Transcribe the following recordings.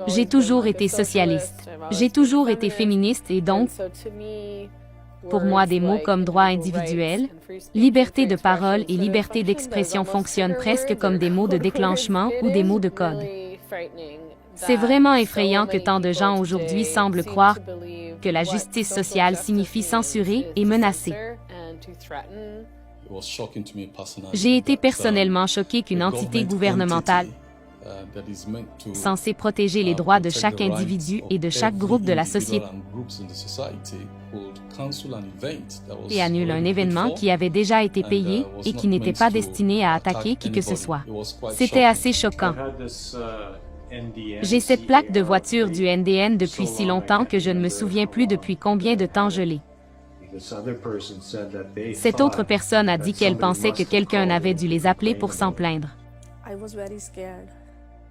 J'ai toujours été socialiste. J'ai toujours été féministe et donc, pour moi, des mots comme droit individuel, liberté de parole et liberté d'expression fonctionnent presque comme des mots de déclenchement ou des mots de code. C'est vraiment effrayant que tant de gens aujourd'hui semblent croire que la justice sociale signifie censurer et menacer. J'ai été personnellement choqué qu'une entité gouvernementale censée protéger les droits de chaque individu et de chaque groupe de la société et annule un événement qui avait déjà été payé et qui n'était pas destiné à attaquer qui que ce soit. C'était assez choquant. J'ai cette plaque de voiture du NDN depuis si longtemps que je ne me souviens plus depuis combien de temps je l'ai. Cette autre personne a dit qu'elle pensait que quelqu'un avait dû les appeler pour s'en plaindre.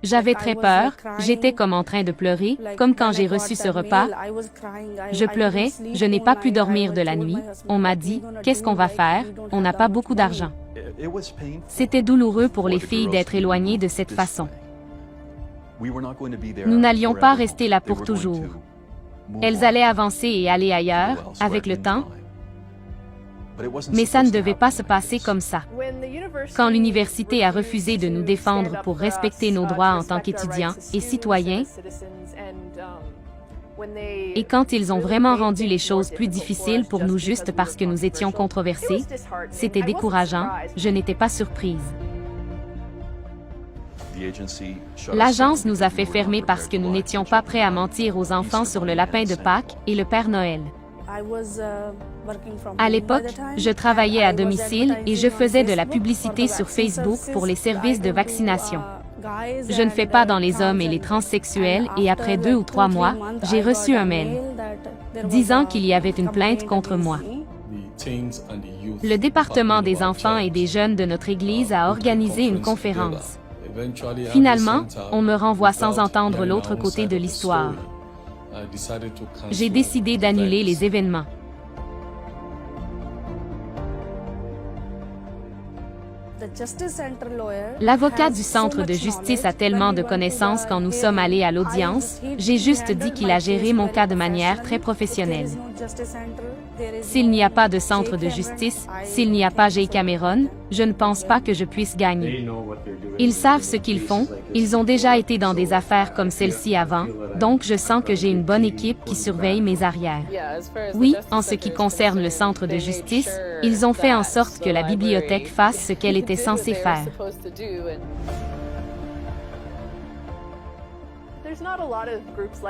J'avais très peur, j'étais comme en train de pleurer, comme quand j'ai reçu ce repas. Je pleurais, je n'ai pas pu dormir de la nuit. On m'a dit, qu'est-ce qu'on va faire? On n'a pas beaucoup d'argent. C'était douloureux pour les filles d'être éloignées de cette façon. Nous n'allions pas rester là pour toujours. Elles allaient avancer et aller ailleurs, avec le temps. Mais ça ne devait pas se passer comme ça. Quand l'université a refusé de nous défendre pour respecter nos droits en tant qu'étudiants et citoyens, et quand ils ont vraiment rendu les choses plus difficiles pour nous juste parce que nous étions controversés, c'était décourageant, je n'étais pas surprise. L'agence nous a fait fermer parce que nous n'étions pas prêts à mentir aux enfants sur le lapin de Pâques et le Père Noël. À l'époque, je travaillais à domicile et je faisais de la publicité sur Facebook pour les services de vaccination. Je ne fais pas dans les hommes et les transsexuels et après 2 ou 3 mois, j'ai reçu un mail disant qu'il y avait une plainte contre moi. Le département des enfants et des jeunes de notre église a organisé une conférence. Finalement, on me renvoie sans entendre l'autre côté de l'histoire. J'ai décidé d'annuler les événements. L'avocat du centre de justice a tellement de connaissances quand nous sommes allés à l'audience, j'ai juste dit qu'il a géré mon cas de manière très professionnelle. S'il n'y a pas de centre de justice, s'il n'y a pas Jay Cameron, je ne pense pas que je puisse gagner. Ils savent ce qu'ils font, ils ont déjà été dans des affaires comme celle-ci avant, donc je sens que j'ai une bonne équipe qui surveille mes arrières. Oui, en ce qui concerne le centre de justice, ils ont fait en sorte que la bibliothèque fasse ce qu'elle était censée faire.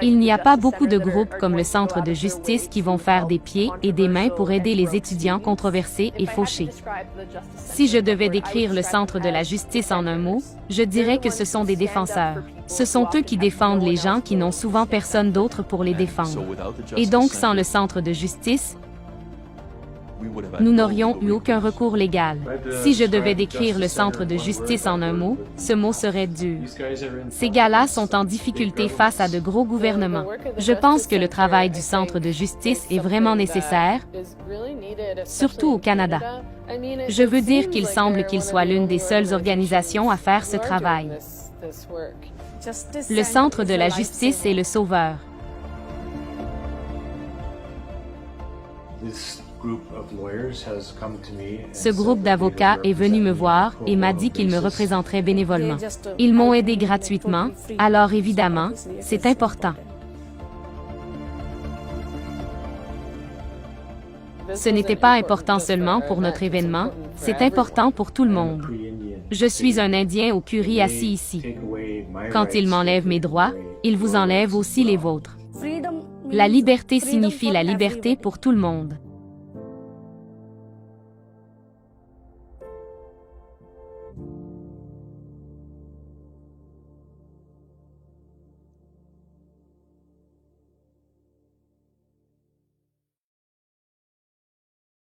Il n'y a pas beaucoup de groupes comme le Centre de justice qui vont faire des pieds et des mains pour aider les étudiants controversés et fauchés. Si je devais décrire le Centre de la justice en un mot, je dirais que ce sont des défenseurs. Ce sont eux qui défendent les gens qui n'ont souvent personne d'autre pour les défendre. Et donc sans le Centre de justice, nous n'aurions eu aucun recours légal. Si je devais décrire le centre de justice en un mot, ce mot serait dur. Ces gars-là sont en difficulté face à de gros gouvernements. Je pense que le travail du centre de justice est vraiment nécessaire, surtout au Canada. Je veux dire qu'il semble qu'il soit l'une des seules organisations à faire ce travail. Le centre de la justice est le sauveur. Ce groupe d'avocats est venu me voir et m'a dit qu'il me représenterait bénévolement. Ils m'ont aidé gratuitement, alors évidemment, c'est important. Ce n'était pas important seulement pour notre événement, c'est important pour tout le monde. Je suis un Indien au curry assis ici. Quand ils m'enlèvent mes droits, ils vous enlèvent aussi les vôtres. La liberté signifie la liberté pour tout le monde.